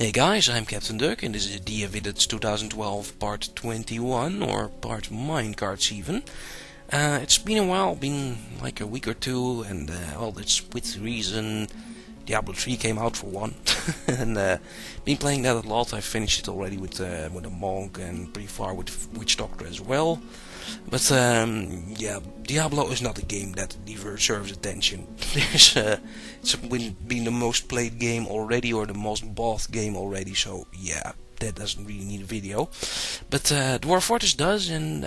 Hey guys, I'm captnduck and this is DFVIDTUTS2012 part 21 or part Minecarts even. It's been a while, been like a week or two, and well, that's with reason. Diablo 3 came out for one, and been playing that a lot. I finished it already with a monk and pretty far with Witch Doctor as well. But yeah, Diablo is not a game that deserves attention. It's been the most played game already, or the most bought game already. So yeah, that doesn't really need a video. But Dwarf Fortress does, and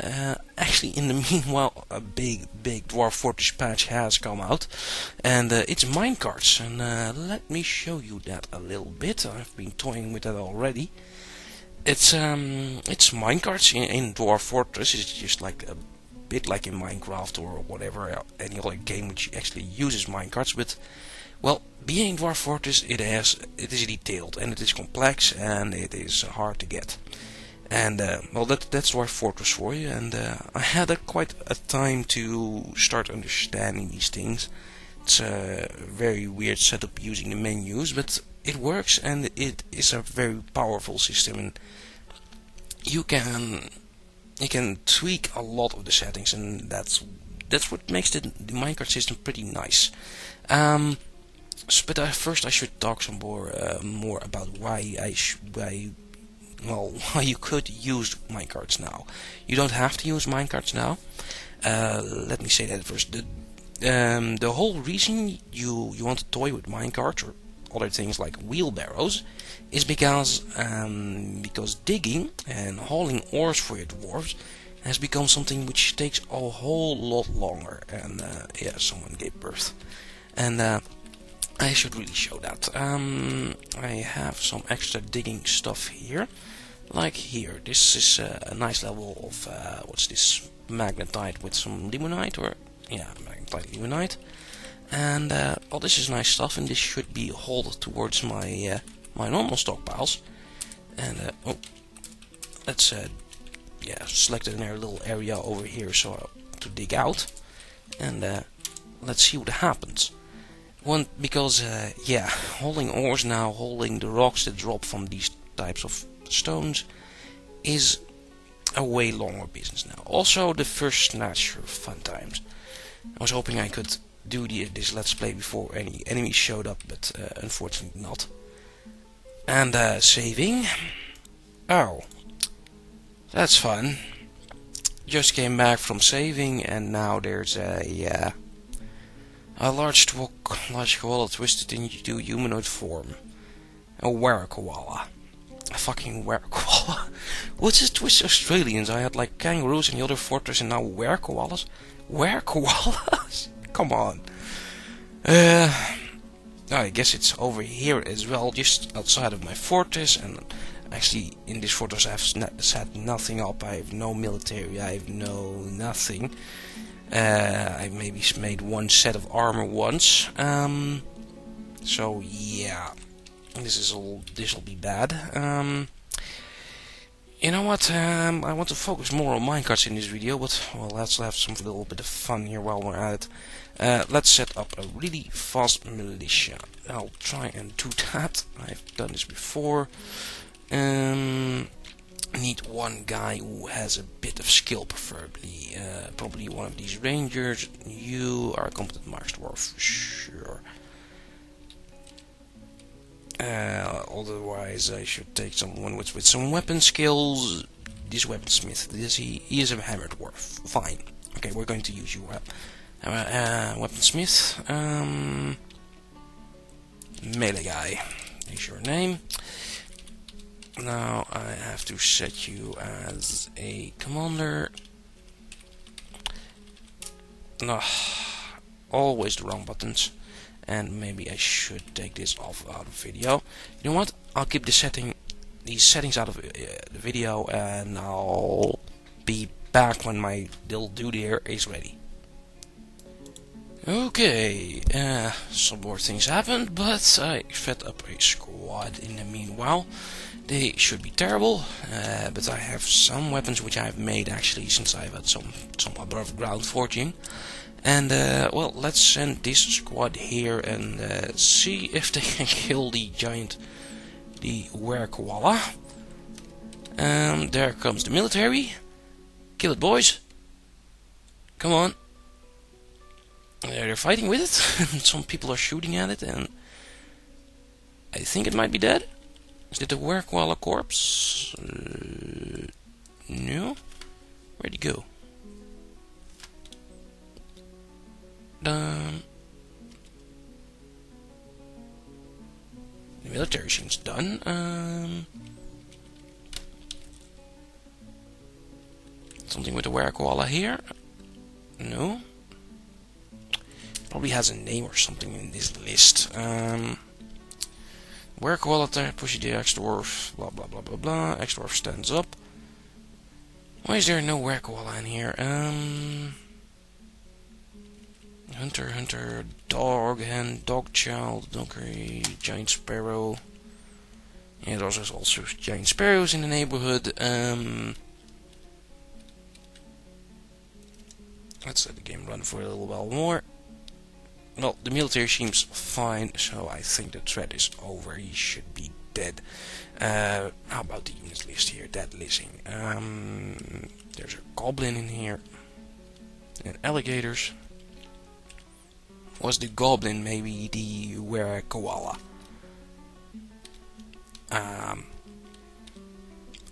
actually in the meanwhile, a big Dwarf Fortress patch has come out, and it's Minecarts. And let me show you that a little bit. I've been toying with that already. It's minecarts in Dwarf Fortress. It's just like a bit like in Minecraft or whatever any other game which actually uses minecarts. But well, being Dwarf Fortress, it is detailed and it is complex and it is hard to get. And well, that's Dwarf Fortress for you. And I had quite a time to start understanding these things. It's a very weird setup using the menus, but it works, and it is a very powerful system, and you can tweak a lot of the settings, and that's what makes the minecart system pretty nice. But first I should talk some more about why you could use minecarts now. You don't have to use minecarts now. Let me say that first. The whole reason you want to toy with minecarts or other things like wheelbarrows is because digging and hauling ores for your dwarves has become something which takes a whole lot longer. And yeah, someone gave birth, and I should really show that. I have some extra digging stuff here, like here. This is a nice level of what's this, magnetite with some limonite, or yeah, magnetite limonite. And well, this is nice stuff, and this should be hauled towards my my normal stockpiles. And oh, let's yeah, select a little area over here so to dig out, and let's see what happens. Because yeah, hauling ores now, hauling the rocks that drop from these types of stones, is a way longer business now. Also, the first snatch of fun times. I was hoping I could do this let's play before any enemies showed up, but unfortunately not. And saving. Oh, that's fun. Just came back from saving, and now there's a large koala twisted into humanoid form. A were-koala. A fucking were-koala. What's this twist Australians? I had like kangaroos in the other fortress, and now were-koalas? Were-koalas? Come on. I guess it's over here as well, just outside of my fortress. And actually, in this fortress, I've set nothing up. I have no military. I have no nothing. I maybe made one set of armor once. So yeah, this'll be bad. You know what? I want to focus more on minecarts in this video, but well, let's have some little bit of fun here while we're at it. Let's set up a really fast militia. I'll try and do that. I've done this before. Need one guy who has a bit of skill, preferably. Probably one of these rangers. You are a competent marks dwarf, sure. Otherwise, I should take someone with some weapon skills. This weaponsmith, he is a hammer dwarf. Fine. Okay, we're going to use you. Weaponsmith. Melee guy is your name. Now I have to set you as a commander. No, always the wrong buttons. And maybe I should take this off out of video. You know what? I'll keep these settings out of the video, and I'll be back when my little dude here is ready. Okay, some more things happened, but I set up a squad in the meanwhile. They should be terrible, but I have some weapons which I've made actually since I've had some above ground forging. And well, let's send this squad here and see if they can kill the giant the were koala. There comes the military. Kill it, boys. Come on. They're fighting with it. Some people are shooting at it, and I think it might be dead. Is it the were koala corpse? No. Where'd he go? The military seems done. Something with the were koala here? No. Probably has a name or something in this list. Were koala there, pushy the X-dwarf, blah blah blah blah blah. X-dwarf stands up. Why is there no were koala in here? Hunter, dog, hen, dog child, donkey, giant sparrow. Yeah, there's also giant sparrows in the neighborhood. Let's let the game run for a little while more. Well, the military seems fine, so I think the threat is over. He should be dead. How about the units list here? Dead listing. There's a goblin in here. And alligators. Was the goblin maybe the were koala?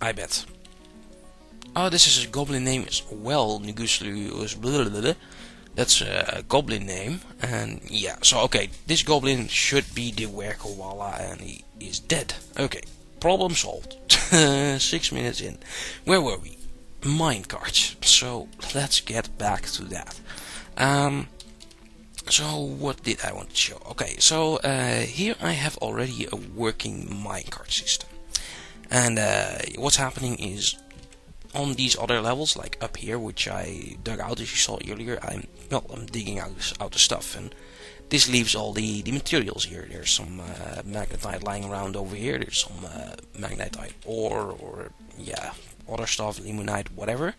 I bet. Oh, this is a goblin name as well. Neguslius. That's a goblin name. And yeah, so okay, this goblin should be the were koala, and he is dead. Okay, problem solved. 6 minutes in. Where were we? Minecarts. So let's get back to that. So what did I want to show? Okay, so here I have already a working minecart system, and what's happening is on these other levels, like up here, which I dug out as you saw earlier, I'm digging out the stuff, and this leaves all the materials here. There's some magnetite lying around over here. There's some magnetite ore, or yeah, other stuff, limonite, whatever.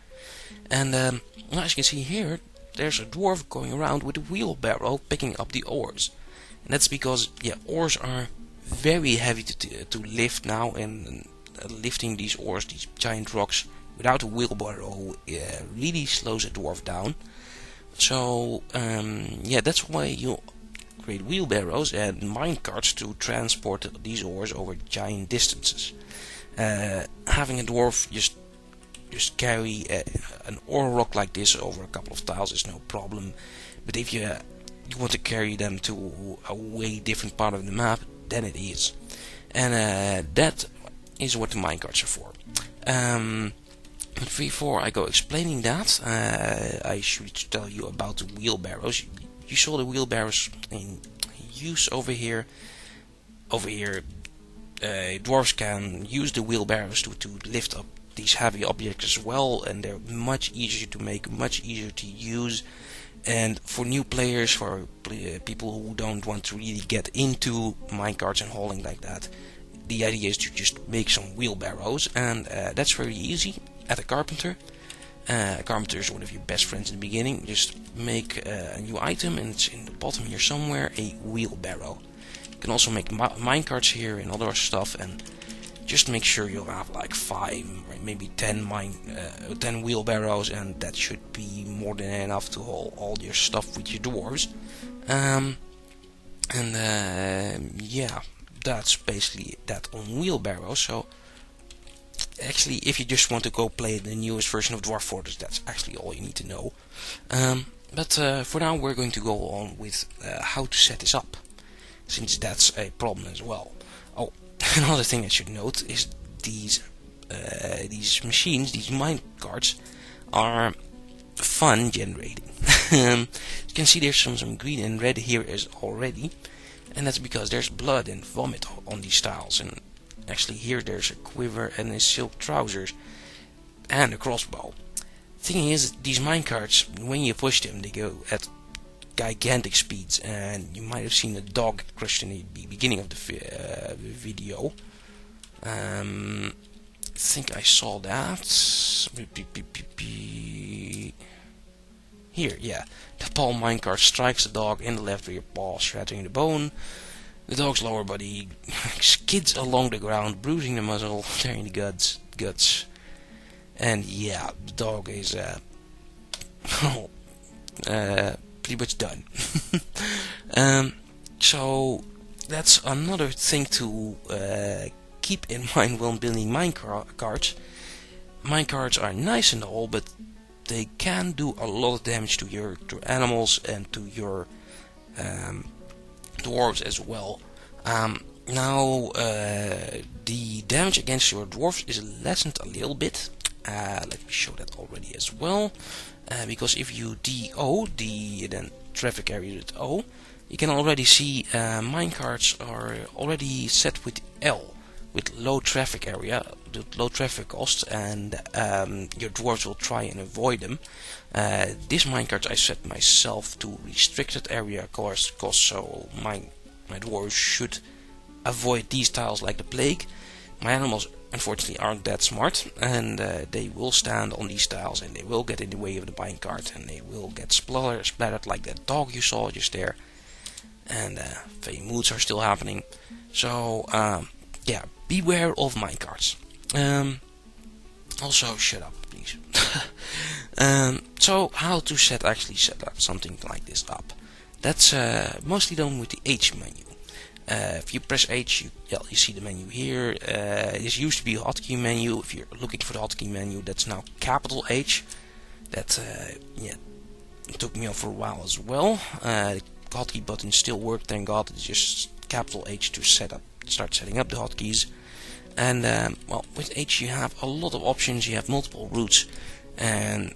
And as you can see here, there's a dwarf going around with a wheelbarrow picking up the ores, and that's because ores are very heavy to lift now, and lifting these ores, these giant rocks, without a wheelbarrow really slows a dwarf down. So that's why you create wheelbarrows and minecarts to transport these ores over giant distances. Having a dwarf just carry an ore rock like this over a couple of tiles is no problem, but if you want to carry them to a way different part of the map, then it is. And that is what the minecarts are for. But before I go explaining that, I should tell you about the wheelbarrows. You saw the wheelbarrows in use over here. Dwarves can use the wheelbarrows to lift up these heavy objects as well, and they're much easier to make, much easier to use. And for new players, for people who don't want to really get into minecarts and hauling like that, the idea is to just make some wheelbarrows, and that's very easy. At a carpenter. A carpenter is one of your best friends in the beginning. Just make a new item, and it's in the bottom here somewhere, a wheelbarrow. You can also make minecarts here and other stuff, and just make sure you have like 5, maybe 10 wheelbarrows, and that should be more than enough to haul all your stuff with your dwarves. Yeah, that's basically that on wheelbarrows. So actually, if you just want to go play the newest version of Dwarf Fortress, that's actually all you need to know. But for now, we're going to go on with how to set this up, since that's a problem as well. Oh, another thing I should note is these machines, these minecarts, are fun generating. You can see there's some green and red here is already, and that's because there's blood and vomit on these tiles. And actually here there's a quiver and a silk trousers and a crossbow. Thing is, these minecarts, when you push them, they go at gigantic speeds, and you might have seen a dog crushed in the beginning of the video. I think I saw that. Here, yeah. The palm minecart strikes the dog in the left rear paw, shattering the bone. The dog's lower body skids along the ground, bruising the muzzle, tearing the guts. And yeah, the dog is pretty much done. So that's another thing to keep in mind when building minecarts. Minecarts are nice and all, but they can do a lot of damage to your animals and to your dwarves as well. Now the damage against your dwarves is lessened a little bit. Let me show that already as well. Because if you DO, then traffic area with O, you can already see minecarts are already set with L, with low traffic area, low traffic cost, and your dwarves will try and avoid them. This minecart I set myself to restricted area cost, so my dwarves should avoid these tiles like the plague. My animals unfortunately aren't that smart, and they will stand on these tiles and they will get in the way of the minecart, and they will get splattered like that dog you saw just there. And fey moods are still happening. So yeah, beware of minecarts. Also, shut up, please. So how to set up something like this up? That's mostly done with the H menu. If you press H, you see the menu here. This used to be a hotkey menu. If you're looking for the hotkey menu, that's now capital H. That yeah, it took me off for a while as well. The hotkey button still worked, thank God. It's just capital H to start setting up the hotkeys. And well, with H you have a lot of options. You have multiple routes, and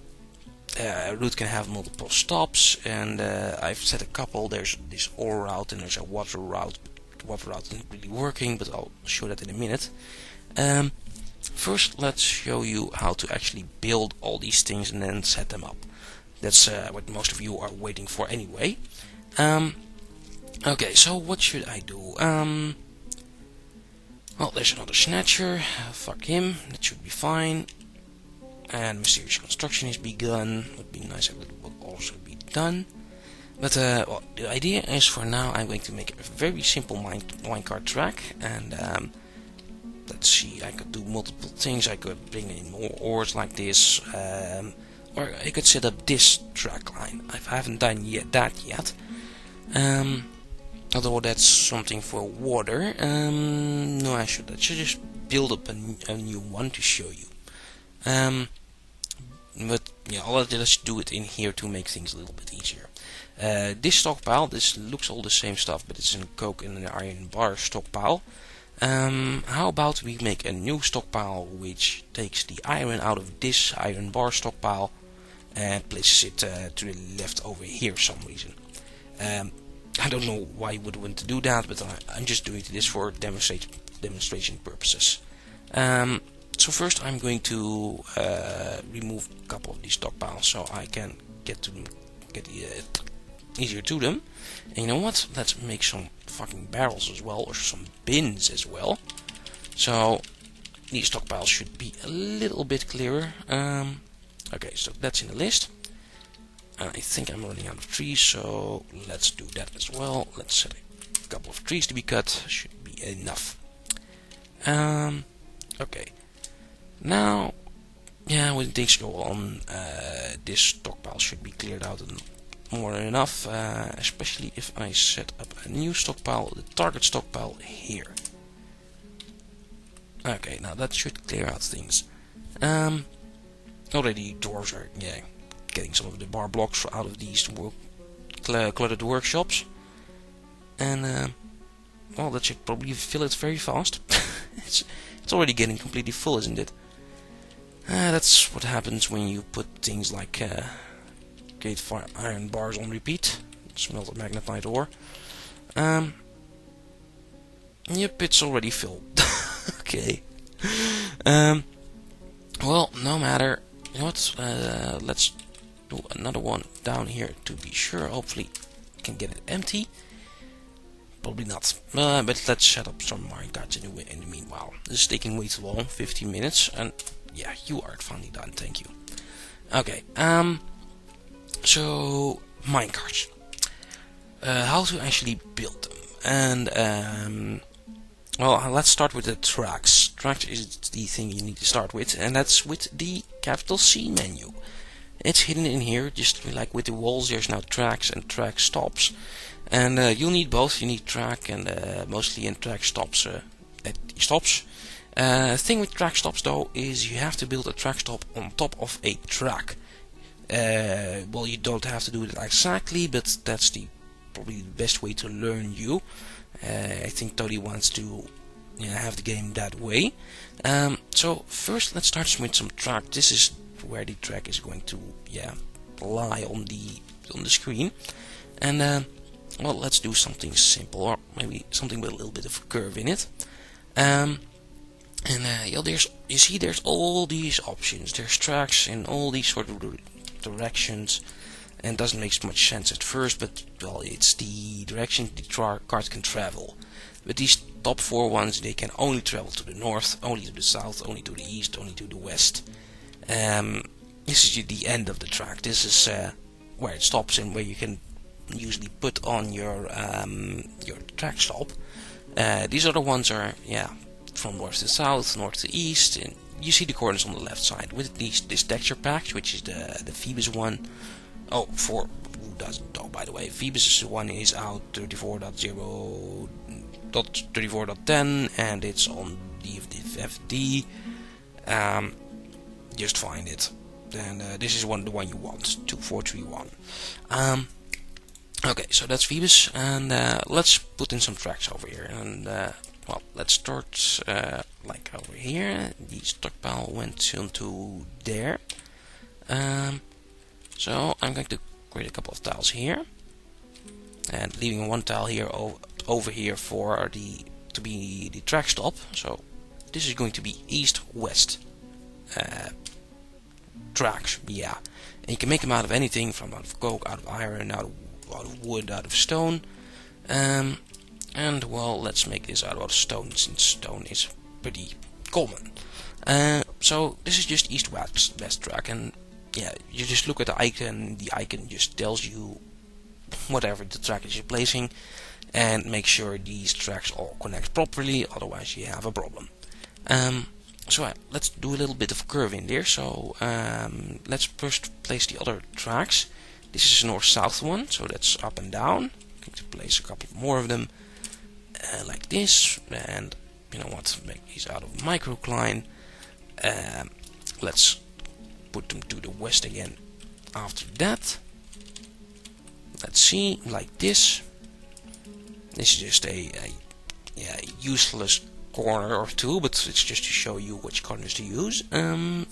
a route can have multiple stops. And I've set a couple. There's this ore route and there's a water route. The water route isn't really working, but I'll show that in a minute. First, let's show you how to actually build all these things and then set them up. That's what most of you are waiting for anyway. Okay, so what should I do? Well, there's another snatcher. Fuck him. That should be fine. And mysterious construction is begun. Would be nice if it would also be done. But well, the idea is for now I'm going to make a very simple minecart track. And let's see, I could do multiple things. I could bring in more ores like this. Or I could set up this track line. I haven't done that yet. Although that's something for water. No, I should just build up a new one to show you. But yeah, let's do it in here to make things a little bit easier. This stockpile, this looks all the same stuff, but it's a coke and an iron bar stockpile. How about we make a new stockpile which takes the iron out of this iron bar stockpile and places it to the left over here for some reason. I don't know why you would want to do that, but I'm just doing this for demonstration purposes. So first I'm going to remove a couple of these stockpiles so I can get easier to them. And you know what? Let's make some fucking barrels as well, or some bins as well. So these stockpiles should be a little bit clearer. Okay, so that's in the list. I think I'm running out of trees, so let's do that as well. Let's set a couple of trees to be cut. Should be enough. Okay. Now, yeah, when things go on, this stockpile should be cleared out and more than enough. Especially if I set up a new stockpile, the target stockpile here. Okay, now that should clear out things. Already dwarves are, yeah, getting some of the bar blocks out of these cluttered workshops, and well, that should probably fill it very fast. it's already getting completely full, isn't it? That's what happens when you put things like gate fire iron bars on repeat. Smelted magnetite ore. Yep, it's already filled. Okay. Well, no matter. You know what? Let's do another one down here to be sure. Hopefully we can get it empty. Probably not. But let's set up some minecarts in the meanwhile. This is taking way too long, 15 minutes, and yeah, you are finally done, thank you. Okay, so minecarts. How to actually build them. and well, let's start with the tracks. Tracks is the thing you need to start with, and that's with the capital C menu. It's hidden in here, just like with the walls. There's now tracks and track stops, and you'll need both. You need track and mostly in track stops. Stops. Thing with track stops though is you have to build a track stop on top of a track. Well, you don't have to do it exactly, but that's probably the best way to learn you. I think Toddy wants to have the game that way. So first let's start with some track. This is where the track is going to lie on the screen, and well, let's do something simple, or maybe something with a little bit of a curve in it. You see there's all these options. There's tracks in all these sort of directions, and it doesn't make much sense at first, but well, it's the direction the cart can travel. But these top 4 ones, they can only travel to the north, only to the south, only to the east, only to the west. This is the end of the track. This is where it stops and where you can usually put on your track stop. These other ones are from north to south, north to east, and you see the corners on the left side with this texture pack, which is the Phoebus one. Oh, for who doesn't know, by the way, Phoebus one is out 34.10, and it's on DFVID. Just find it. And this is the one you want, 2431. Okay, so that's Phoebus, and let's put in some tracks over here. And well, let's start like over here. The stockpile went into there. So I'm going to create a couple of tiles here, and leaving one tile here over here for to be the track stop. So this is going to be east-west tracks, and you can make them out of anything, from out of coke, out of iron, out of wood, out of stone, and well, let's make this out of stone, since stone is pretty common. So this is just east-west track, and you just look at the icon just tells you whatever the track is you're placing, and make sure these tracks all connect properly, otherwise you have a problem. So let's do a little bit of curve in there. So let's first place the other tracks. This is a north-south one, so that's up and down. I'm going to place a couple more of them like this, and you know what, make these out of microcline. Let's put them to the west again after that. Let's see, like this. This is just a useless corner or two, but it's just to show you which corners to use.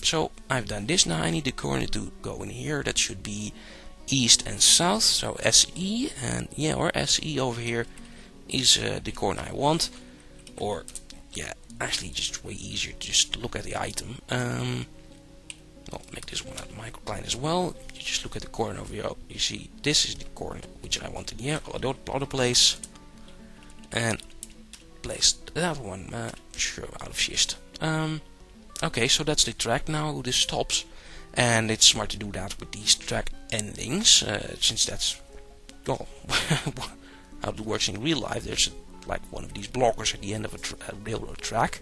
So I've done this. Now I need the corner to go in here. That should be east and south, so SE, and or SE over here is the corner I want. Or actually just way easier to just look at the item. I'll make this one out of microcline as well. You just look at the corner over here. Oh, you see this is the corner which I wanted here, other place, and place that one sure out of schist. Okay, so that's the track. Now this stops, and it's smart to do that with these track endings, since that's how it works in real life. There's like one of these blockers at the end of a railroad track,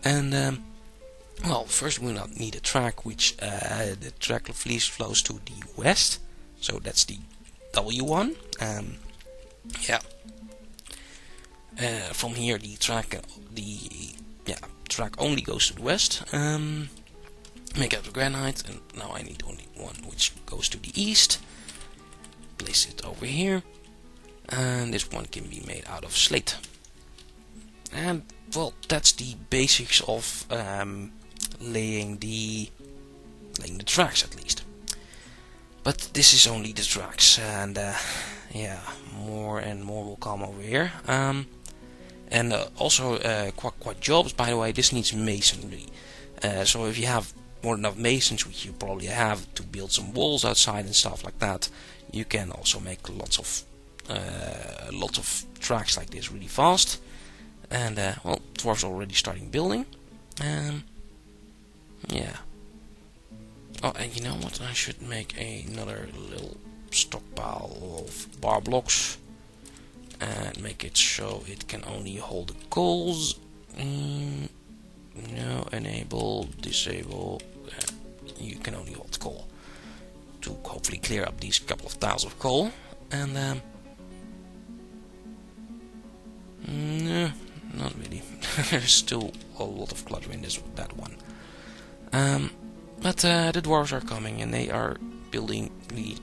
and well, first we need a track which the track flows to the west, so that's the W1. From here the track only goes to the west. Make out of granite, and now I need only one which goes to the east. Place it over here, and this one can be made out of slate. And well, that's the basics of laying the tracks, at least. But this is only the tracks, and more and more will come over here. And also quad jobs, by the way, this needs masonry. So if you have more than enough masons, which you probably have, to build some walls outside and stuff like that, you can also make lots of tracks like this really fast. And well, dwarf's already starting building. Oh, and you know what? I should make another little stockpile of bar blocks. and make it so it can only hold the coals. No, enable, disable. You can only hold coal to hopefully clear up these couple of tiles of coal. And no, not really. There's still a lot of clutter in that one. But the dwarves are coming and they are building the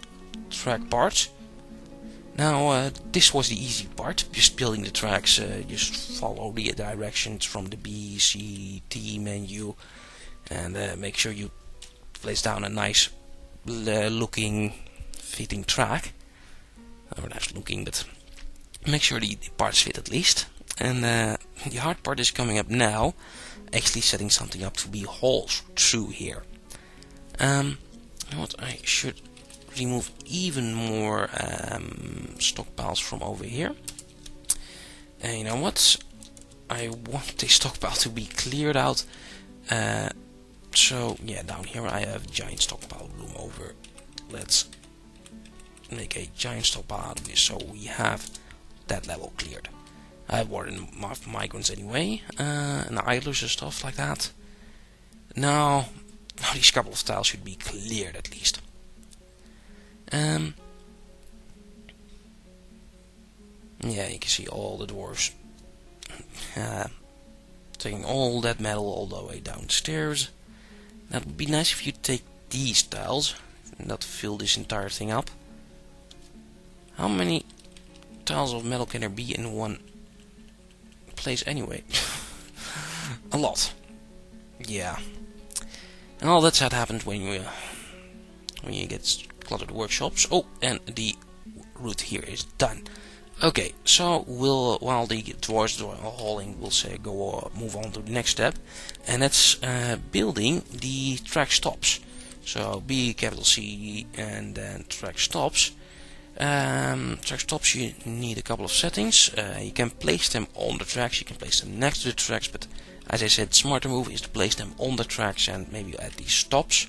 track parts. Now this was the easy part, just building the tracks. Just follow the directions from the B, C, T menu, and make sure you place down a nice looking, fitting track. Or nice looking, but make sure the parts fit at least. And the hard part is coming up now, actually setting something up to be hauled through here. What I should remove even more stockpiles from over here. And you know what? I want the stockpile to be cleared out. So yeah, down here I have giant stockpile room over. Let's make a giant stockpile out of this so we have that level cleared. I have more than enough migrants anyway, and idlers and stuff like that. Now these couple of tiles should be cleared at least. Yeah, you can see all the dwarves taking all that metal all the way downstairs. That would be nice if you take these tiles and not fill this entire thing up. How many tiles of metal can there be in one place anyway? A lot. Yeah. And all that's what happens when you get cluttered workshops. Oh, and the route here is done. Okay, so while the dwarves are hauling, we'll say move on to the next step, and that's building the track stops. So B, capital C, and then track stops. Track stops, you need a couple of settings. You can place them on the tracks, you can place them next to the tracks, but as I said, smarter move is to place them on the tracks and maybe at these stops.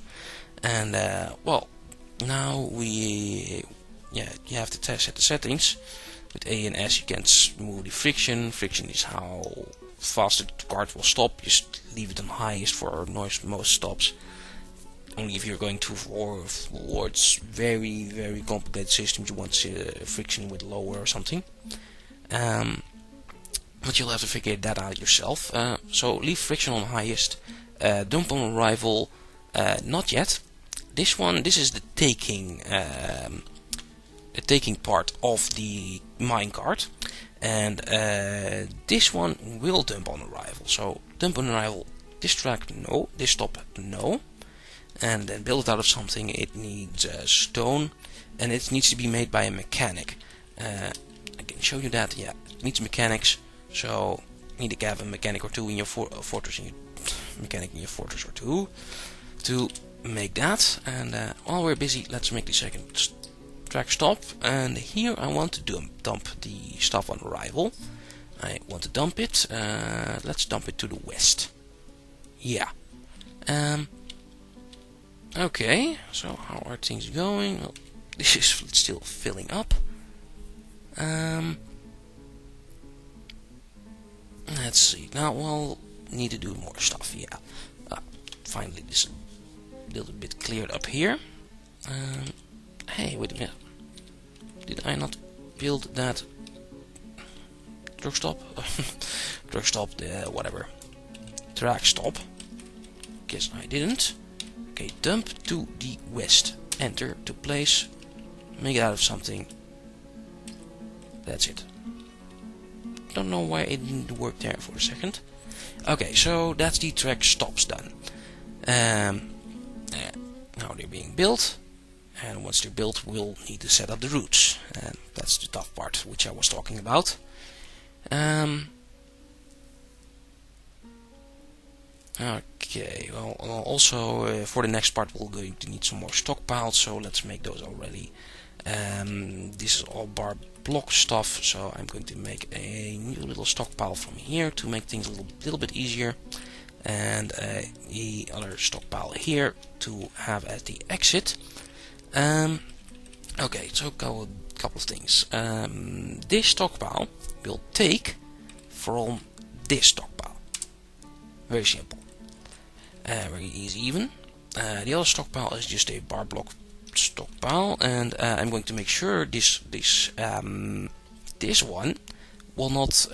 And well, now you have to set the settings. With A and S you can move the friction. Friction is how fast the cart will stop. Just leave it on highest for most stops. Only if you're going towards very complicated systems you want friction with lower or something. But you'll have to figure that out yourself. So leave friction on highest. Dump on arrival. Not yet. This is the taking part of the minecart, and this one will dump on arrival. So dump on arrival. This track no. This stop no. And then build it out of something. It needs stone, and it needs to be made by a mechanic. I can show you that. Yeah, it needs mechanics. So you need to have a mechanic or two in your fortress, or two to make that. And while we're busy, let's make the second track stop. And here I want to dump the stuff on arrival. I want to dump it. Let's dump it to the west. Yeah. Okay, so how are things going? Well, this is still filling up. Let's see. Now we'll need to do more stuff. Yeah. Finally, this is a little bit cleared up here. Hey, wait a minute. Did I not build that truck stop? Truck stop, whatever. Track stop. Guess I didn't. Okay, dump to the west. Enter to place. Make it out of something. That's it. Don't know why it didn't work there for a second. Okay, so that's the track stops done. Now they're being built. And once they're built, we'll need to set up the routes. And that's the tough part, which I was talking about. Okay, well, also for the next part we're going to need some more stockpiles, so let's make those already. This is all bar block stuff, so I'm going to make a new little stockpile from here to make things a little bit easier. And the other stockpile here to have at the exit. Okay, so go couple of things. This stockpile will take from this stockpile. Very simple. Very easy even. The other stockpile is just a bar block stockpile, and I'm going to make sure this one will not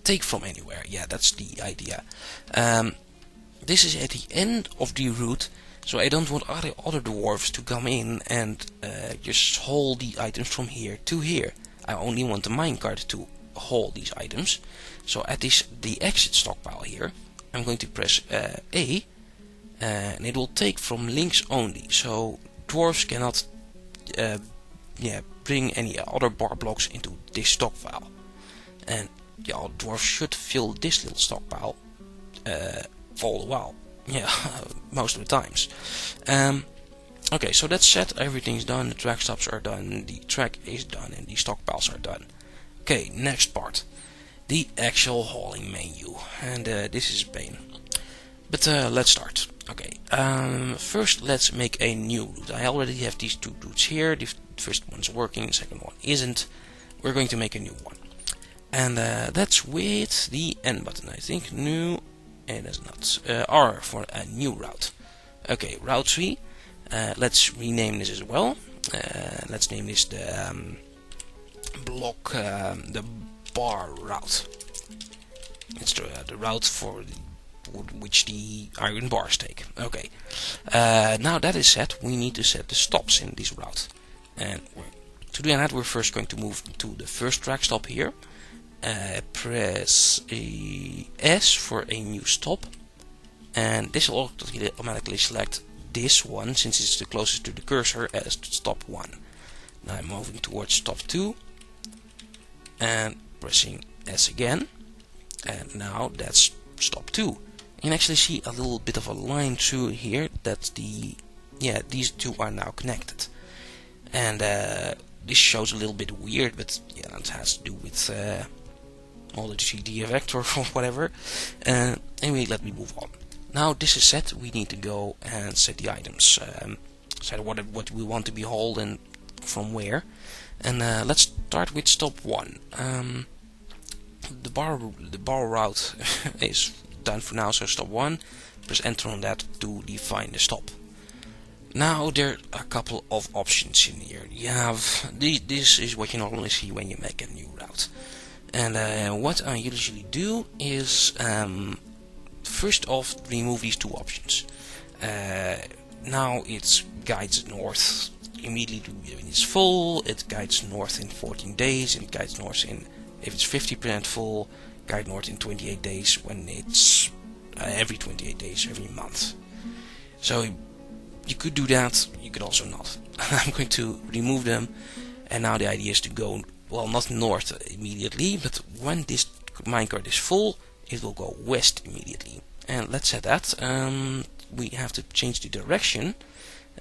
take from anywhere. Yeah, that's the idea. This is at the end of the route, so I don't want other dwarves to come in and just haul the items from here to here. I only want the minecart to haul these items. So at the exit stockpile here, I'm going to press A, and it will take from links only. So dwarves cannot bring any other bar blocks into this stockpile. And yeah, dwarves should fill this little stockpile for a while. Yeah, most of the times. Okay, so that's set. Everything's done. The track stops are done. The track is done, and the stockpiles are done. Okay, next part. The actual hauling menu, and this is a pain, but let's start. Okay, first let's make a new route. I already have these two routes here. The first one's working, the second one isn't. We're going to make a new one, and that's with the N button, I think. New, and it's not R for a new route. Okay, route 3. Let's rename this as well. Let's name this the block, the bar route. It's the route for which the iron bars take. Okay, now that is set, we need to set the stops in this route, and to do that we're first going to move to the first track stop here. Press S for a new stop, and this will automatically select this one since it's the closest to the cursor as stop 1. Now I'm moving towards stop 2 and pressing S again, and now that's stop 2. You can actually see a little bit of a line through here. That's these two are now connected, and this shows a little bit weird, but yeah, that has to do with all the GD effect or whatever. Anyway, let me move on. Now this is set, we need to go and set the items, set what we want to be hauled and from where. And let's start with stop 1. The bar route is done for now, so stop 1. Press enter on that to define the stop. Now there are a couple of options in here. You have this is what you normally see when you make a new route. And what I usually do is first off remove these two options. Now it guides north immediately when it's full, it guides north in 14 days, and it guides north in, if it's 50% full, guide north in 28 days when it's every 28 days, every month. So you could do that, you could also not. I'm going to remove them, and now the idea is to go, well, not north immediately, but when this minecart is full, it will go west immediately. And let's set that. We have to change the direction,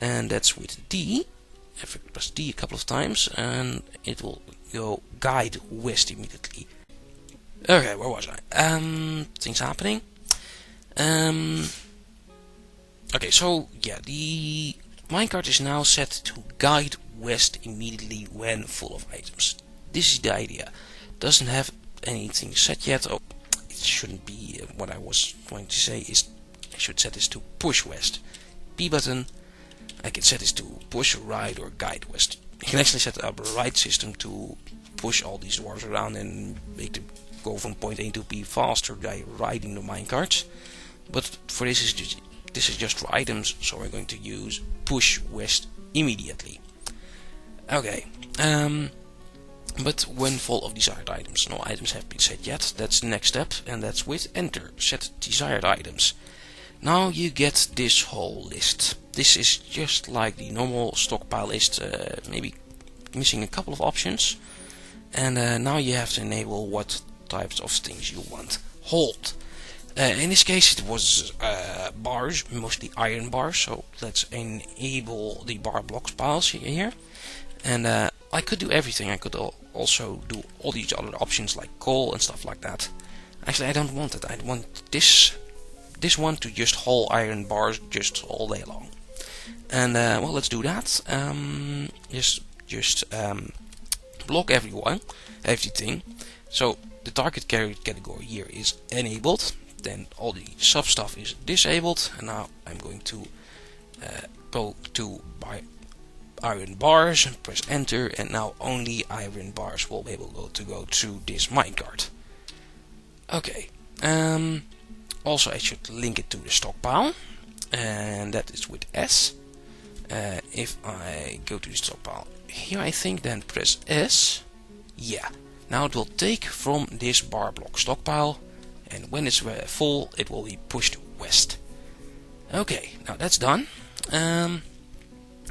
and that's with D. If I press D a couple of times, and it will go guide west immediately. Okay, where was I? Things happening. Okay, so yeah, the minecart is now set to guide west immediately when full of items. This is the idea. Doesn't have anything set yet. Oh, it shouldn't be. What I was going to say is I should set this to push west. P button. I can set this to push right or guide west. You can actually set up a right system to push all these dwarves around and make them go from point A to B faster by riding the minecarts. But for this is just for items, so we're going to use push west immediately. Okay. But when full of desired items, no items have been set yet. That's the next step, and that's with enter. Set desired items. Now you get this whole list. This is just like the normal stockpile list, maybe missing a couple of options. And now you have to enable what types of things you want hauled. In this case it was bars, mostly iron bars, so let's enable the bar blocks piles here. And I could do everything. I could also do all these other options like coal and stuff like that. Actually, I don't want it. I want this one to just haul iron bars just all day long. And well, let's do that. Just block everything. So the target category here is enabled. Then all the sub stuff is disabled. And now I'm going to go to iron bars and press enter, and now only iron bars will be able to go to this minecart. Okay. Also, I should link it to the stockpile, and that is with S. If I go to the stockpile here, I think, then press S. Yeah. Now it will take from this bar block stockpile, and when it's full, it will be pushed west. Okay. Now that's done.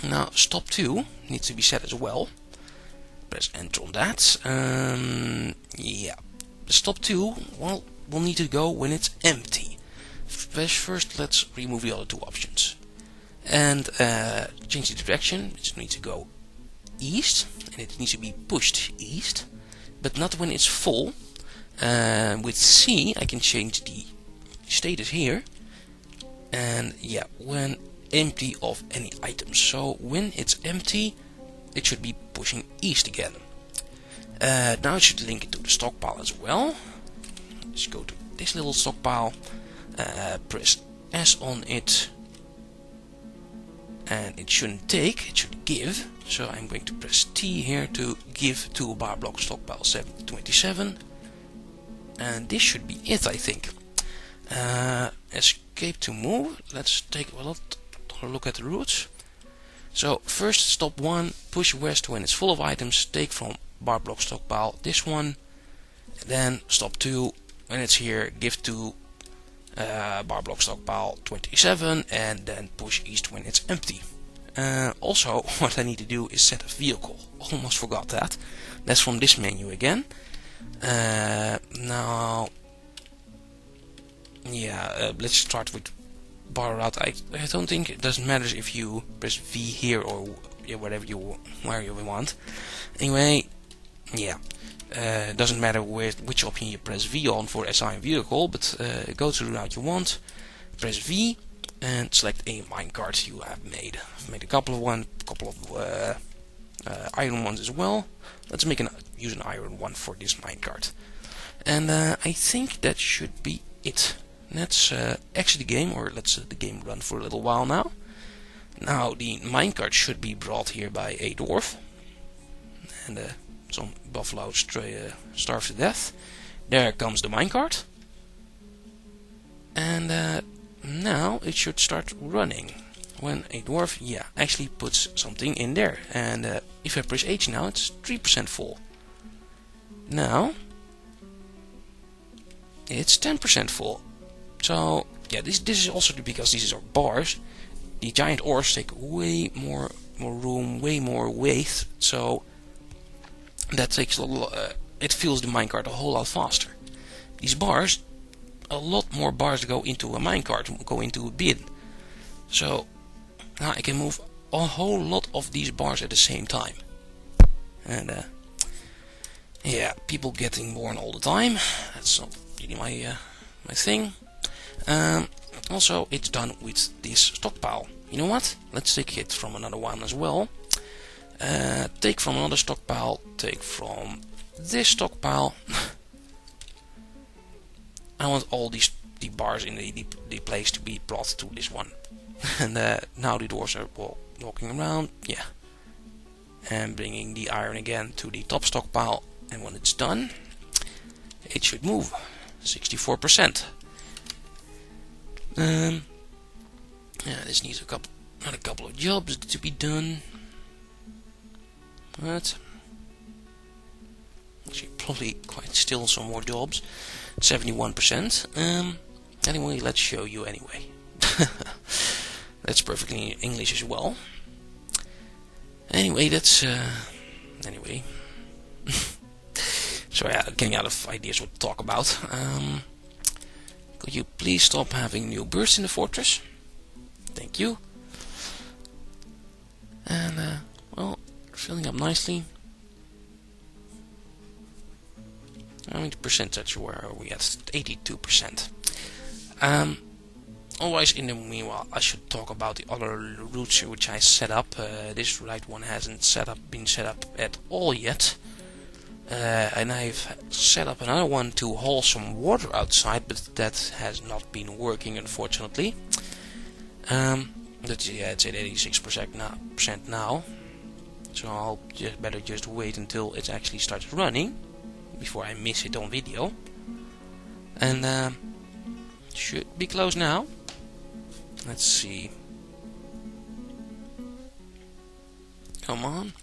Now stop 2 needs to be set as well. Press enter on that. Yeah. The stop 2, well, will need to go when it's empty. First, let's remove the other 2 options. And change the direction. It needs to go east, and it needs to be pushed east, but not when it's full. With C, I can change the status here. And yeah, when empty of any items. So when it's empty, it should be pushing east again. Now I should link it to the stockpile as well. Just go to this little stockpile, press S on it, and it shouldn't take, it should give. So I'm going to press T here to give to bar block stockpile 727, and this should be it, I think. Escape to move. Let's take a look at the routes. So first, stop 1, push west when it's full of items, take from bar block stockpile this one. Then stop 2, when it's here, give to bar block stockpile 27, and then push east when it's empty. Also, what I need to do is set a vehicle. Almost forgot that. That's from this menu again. Now, yeah, let's start with bar route. I don't think it doesn't matter if you press V here or where you want. Anyway, yeah, it doesn't matter which option you press V on for assign vehicle, but go to the route you want, press V, and select a minecart you have made. I've made a couple of iron ones as well. Let's use an iron one for this minecart, and I think that should be it. Let's exit the game, or let's let the game run for a little while now. Now the minecart should be brought here by a dwarf, and some buffalo starve to death. There comes the minecart, and now it should start running when a dwarf, yeah, actually puts something in there. And if I press H now, it's 3% full. Now it's 10% full. So yeah, this is also because these are bars. The giant ores take way more room, way more weight, so that takes a lot. It fills the minecart a whole lot faster. These bars, a lot more bars go into a minecart, go into a bin. So now I can move a whole lot of these bars at the same time. And yeah, people getting born all the time. That's not really my thing. Also, it's done with this stockpile. You know what? Let's take it from another one as well. Take from another stockpile. Take from this stockpile. I want all the bars in the place to be brought to this one. And now the dwarves are walking around. Yeah. And bringing the iron again to the top stockpile. And when it's done, it should move. 64%. Yeah, this needs a couple of jobs to be done. But actually, probably quite still some more jobs. 71%. Anyway, let's show you anyway. That's perfectly English as well. Anyway, that's anyway. So yeah, getting out of ideas what to talk about. Could you please stop having new birds in the fortress? Thank you. And well, filling up nicely. I mean, the percentage, where are we at? 82%. Otherwise, in the meanwhile, I should talk about the other routes which I set up. This right one hasn't been set up at all yet. And I've set up another one to haul some water outside, but that has not been working, unfortunately. But yeah, it's at 86% now. So I'll better just wait until it actually starts running before I miss it on video. And should be close now. Let's see. Come on.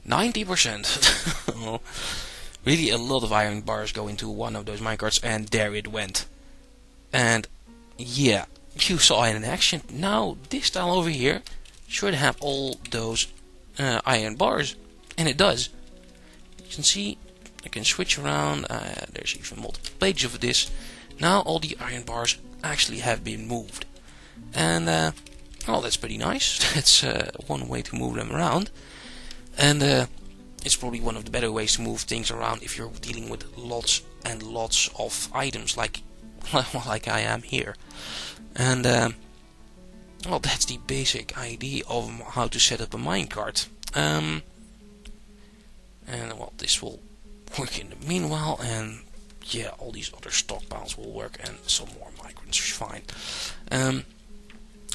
90%. Really a lot of iron bars go into one of those minecarts, and there it went. And yeah, you saw it in action. Now this tile over here should have all those iron bars, and it does. You can see I can switch around. There's even multiple pages of this. Now all the iron bars actually have been moved, and well, that's pretty nice. That's one way to move them around. And it's probably one of the better ways to move things around if you're dealing with lots and lots of items like I am here. And well, that's the basic idea of how to set up a minecart. And well, this will work in the meanwhile, and yeah, all these other stockpiles will work, and some more migrants is fine.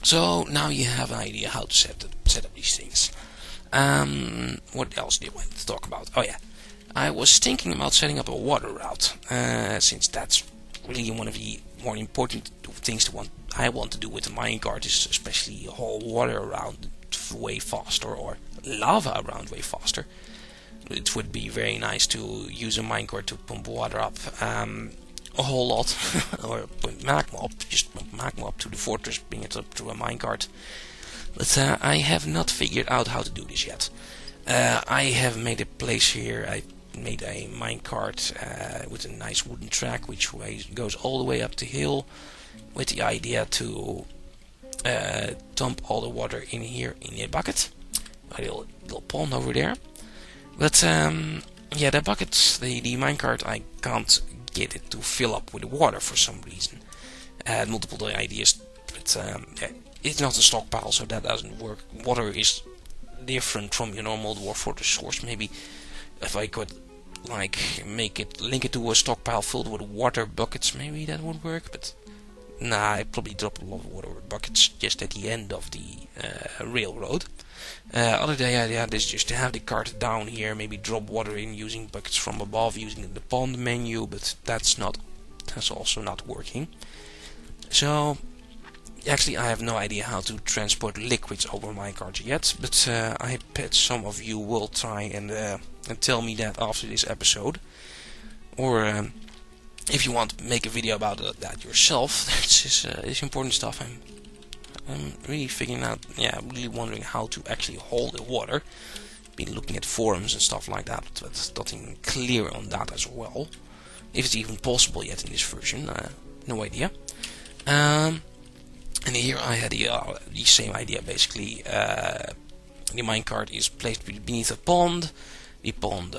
So now you have an idea how to set up these things. What else did I want to talk about? Oh yeah, I was thinking about setting up a water route, since that's really one of the more important things I want to do with the minecart, is especially haul water around way faster, or lava around way faster. It would be very nice to use a minecart to pump water up a whole lot, or put magma up, just pump magma up to the fortress, bring it up through a minecart. But I have not figured out how to do this yet. I have made a place here. I made a minecart with a nice wooden track which goes all the way up the hill, with the idea to dump all the water in here in a bucket, a little pond over there. But yeah, the bucket, the minecart, I can't get it to fill up with water for some reason. I had multiple ideas, but yeah, it's not a stockpile, so that doesn't work. Water is different from your normal dwarf fortress source. Maybe if I could like link it to a stockpile filled with water buckets, maybe that would work. But nah, I probably drop a lot of water buckets just at the end of the railroad. Other idea is just to have the cart down here, maybe drop water in using buckets from above, using the pond menu, but that's also not working. So actually, I have no idea how to transport liquids over minecart yet, but I bet some of you will try and tell me that after this episode. Or if you want to make a video about that yourself, it's important stuff. I'm really figuring out, yeah, I'm really wondering how to actually hold the water. Been looking at forums and stuff like that, but there's nothing clear on that as well. If it's even possible yet in this version, no idea. And here I had the same idea basically. The minecart is placed beneath a pond. The pond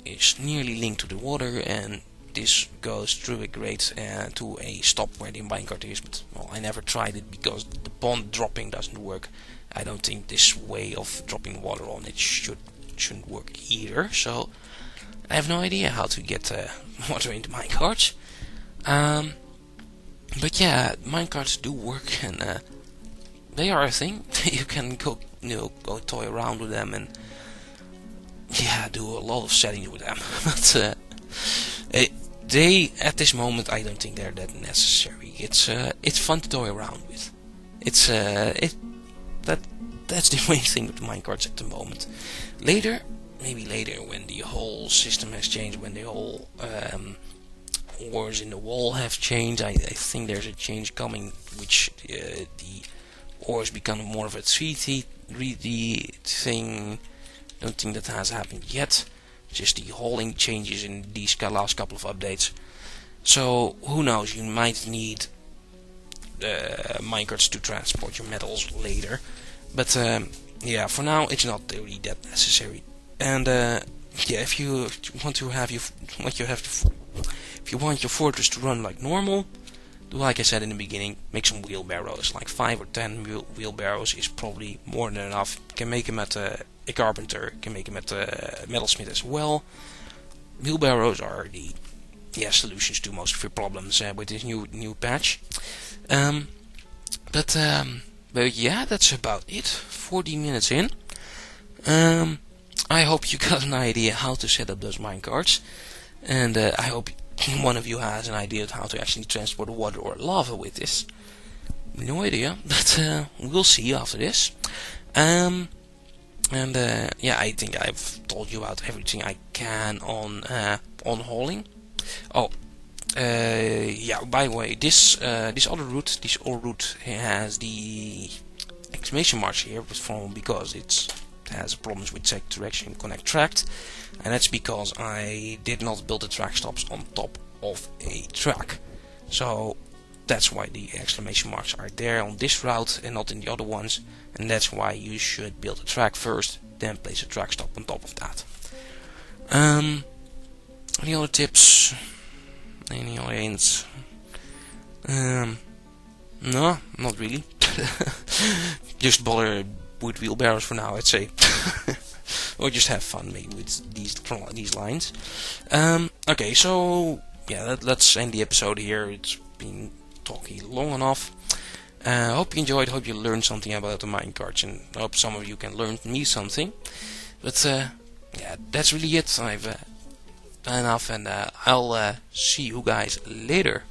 is nearly linked to the water, and this goes through a grate to a stop where the minecart is. But well, I never tried it because the pond dropping doesn't work. I don't think this way of dropping water on it shouldn't work either. So I have no idea how to get water into minecarts. But yeah, minecarts do work, and they are a thing. You can go toy around with them, and yeah, do a lot of settings with them. But at this moment, I don't think they're that necessary. It's fun to toy around with. That's the main thing with minecarts at the moment. Maybe later, when the whole system has changed, when the whole ores in the wall have changed, I think there's a change coming, which the ores become more of a 3D thing. Don't think that has happened yet. Just the hauling changes in these last couple of updates. So who knows? You might need minecarts to transport your metals later. But yeah, for now it's not really that necessary. And yeah, if you want your fortress to run like normal, like I said in the beginning, make some wheelbarrows. Like 5 or 10 wheelbarrows is probably more than enough. You can make them at a carpenter, you can make them at a metalsmith as well. Wheelbarrows are the solutions to most of your problems with this new patch. But yeah, that's about it. 40 minutes in. I hope you got an idea how to set up those minecarts, and I hope one of you has an idea of how to actually transport water or lava with this. No idea, but we'll see after this. Yeah, I think I've told you about everything I can on hauling. Oh, yeah. By the way, this other route, this old route, has the exclamation marks here, because it has problems with check direction connect tracked, and that's because I did not build the track stops on top of a track. So that's why the exclamation marks are there on this route and not in the other ones, and that's why you should build a track first, then place a track stop on top of that. Any other tips? Any other hints? No, not really. Just bother with wheelbarrows for now, I'd say. Or just have fun maybe with these lines. Okay, so yeah, let's end the episode here. It's been talking long enough. Hope you enjoyed, hope you learned something about the minecarts, and hope some of you can learn me something. But yeah, that's really it. I've done enough, and I'll see you guys later.